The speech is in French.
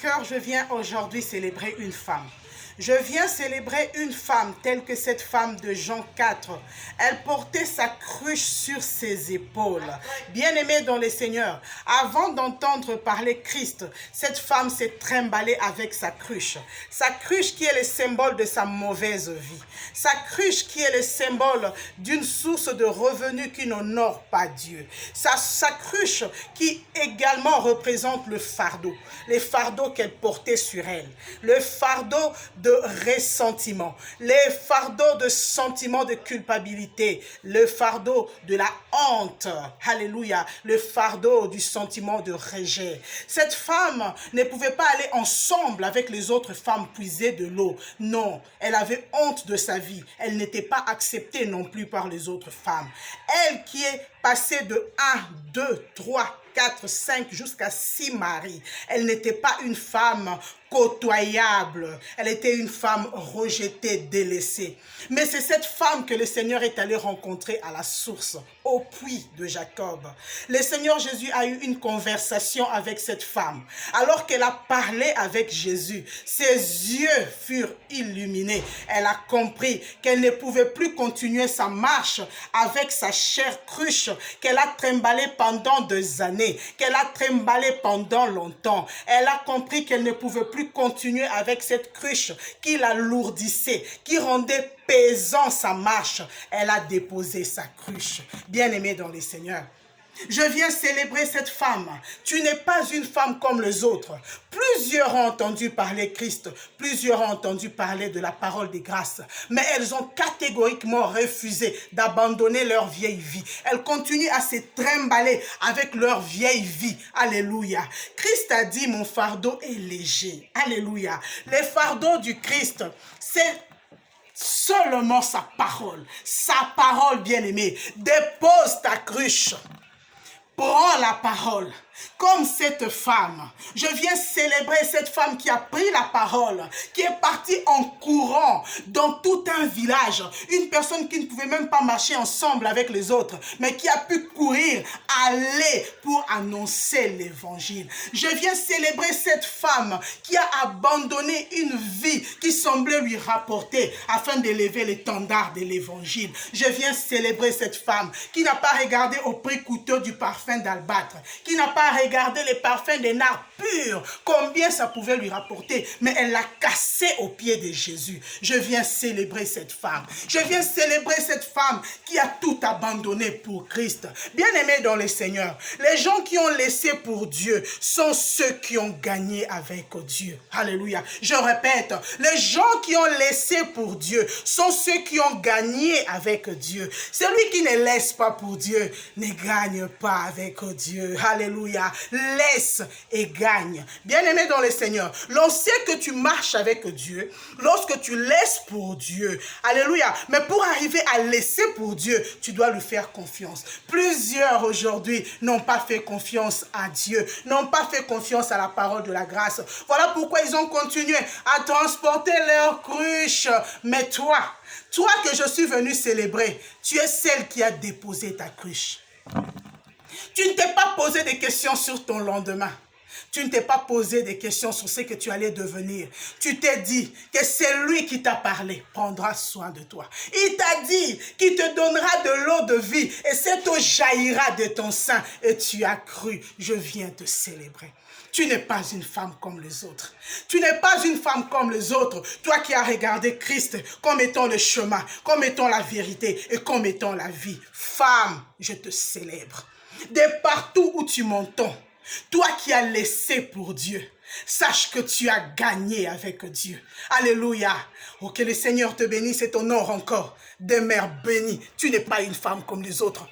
cœur, je viens aujourd'hui célébrer une femme. Je viens célébrer une femme telle que cette femme de Jean 4. Elle portait sa cruche sur ses épaules. Bien-aimée dans le Seigneur, avant d'entendre parler Christ, cette femme s'est trimballée avec sa cruche. Sa cruche qui est le symbole de sa mauvaise vie. Sa cruche qui est le symbole d'une source de revenus qui n'honore pas Dieu. Sa cruche qui également représente le fardeau. Les fardeaux qu'elle portait sur elle. Le fardeau de ressentiment, les fardeaux de sentiment de culpabilité, le fardeau de la honte, alléluia, le fardeau du sentiment de rejet. Cette femme ne pouvait pas aller ensemble avec les autres femmes puiser de l'eau. Non, elle avait honte de sa vie. Elle n'était pas acceptée non plus par les autres femmes. Elle qui est passée de 1, 2, 3, 4, 5 jusqu'à 6 maris. Elle n'était pas une femme côtoyable. Elle était une femme rejetée, délaissée. Mais c'est cette femme que le Seigneur est allé rencontrer à la source, au puits de Jacob. Le Seigneur Jésus a eu une conversation avec cette femme. Alors qu'elle a parlé avec Jésus, ses yeux furent illuminés. Elle a compris qu'elle ne pouvait plus continuer sa marche avec sa chère cruche qu'elle a trimballée pendant des années, qu'elle a trimballée pendant longtemps. Elle a compris qu'elle ne pouvait plus continuer avec cette cruche qui l'alourdissait, qui rendait pesant sa marche. Elle a déposé sa cruche. Bien-aimée dans le Seigneur, je viens célébrer cette femme. Tu n'es pas une femme comme les autres. Plusieurs ont entendu parler Christ. Plusieurs ont entendu parler de la parole de grâce. Mais elles ont catégoriquement refusé d'abandonner leur vieille vie. Elles continuent à se trimballer avec leur vieille vie. Alléluia. Christ a dit, mon fardeau est léger. Alléluia. Les fardeaux du Christ, c'est seulement sa parole. Sa parole, bien-aimée. Dépose ta cruche. Prends la parole. Comme cette femme, je viens célébrer cette femme qui a pris la parole, qui est partie en courant dans tout un village. Une personne qui ne pouvait même pas marcher ensemble avec les autres, mais qui a pu courir, aller pour annoncer l'évangile. Je viens célébrer cette femme qui a abandonné une vie qui semblait lui rapporter afin d'élever l'étendard de l'évangile. Je viens célébrer cette femme qui n'a pas regardé au prix coûteux du parfum d'albâtre, qui n'a pas regardé les parfums des nards purs, combien ça pouvait lui rapporter, mais elle l'a cassé aux pieds de Jésus. Je viens célébrer cette femme. Je viens célébrer cette femme qui a tout abandonné pour Christ. Bien-aimés dans le Seigneur, les gens qui ont laissé pour Dieu sont ceux qui ont gagné avec Dieu. Alléluia. Je répète, les gens qui ont laissé pour Dieu sont ceux qui ont gagné avec Dieu. Celui qui ne laisse pas pour Dieu ne gagne pas avec Dieu. Alléluia. Laisse et gagne. Bien-aimé dans le Seigneur, l'on sait que tu marches avec Dieu lorsque tu laisses pour Dieu. Alléluia. Mais pour arriver à laisser pour Dieu, tu dois lui faire confiance. Plusieurs aujourd'hui n'ont pas fait confiance à Dieu, n'ont pas fait confiance à la parole de la grâce. Voilà pourquoi ils ont continué à transporter leur cruche. Mais toi que je suis venu célébrer, tu es celle qui a déposé ta cruche. Tu ne t'es pas posé des questions sur ton lendemain. Tu ne t'es pas posé des questions sur ce que tu allais devenir. Tu t'es dit que c'est lui qui t'a parlé, prendra soin de toi. Il t'a dit qu'il te donnera de l'eau de vie et cette eau jaillira de ton sein. Et tu as cru, je viens te célébrer. Tu n'es pas une femme comme les autres. Tu n'es pas une femme comme les autres. Toi qui as regardé Christ comme étant le chemin, comme étant la vérité et comme étant la vie. Femme, je te célèbre. De partout où tu m'entends, toi qui as laissé pour Dieu, sache que tu as gagné avec Dieu. Alléluia. Oh, que le Seigneur te bénisse et t'honore encore. Demeure bénie. Tu n'es pas une femme comme les autres.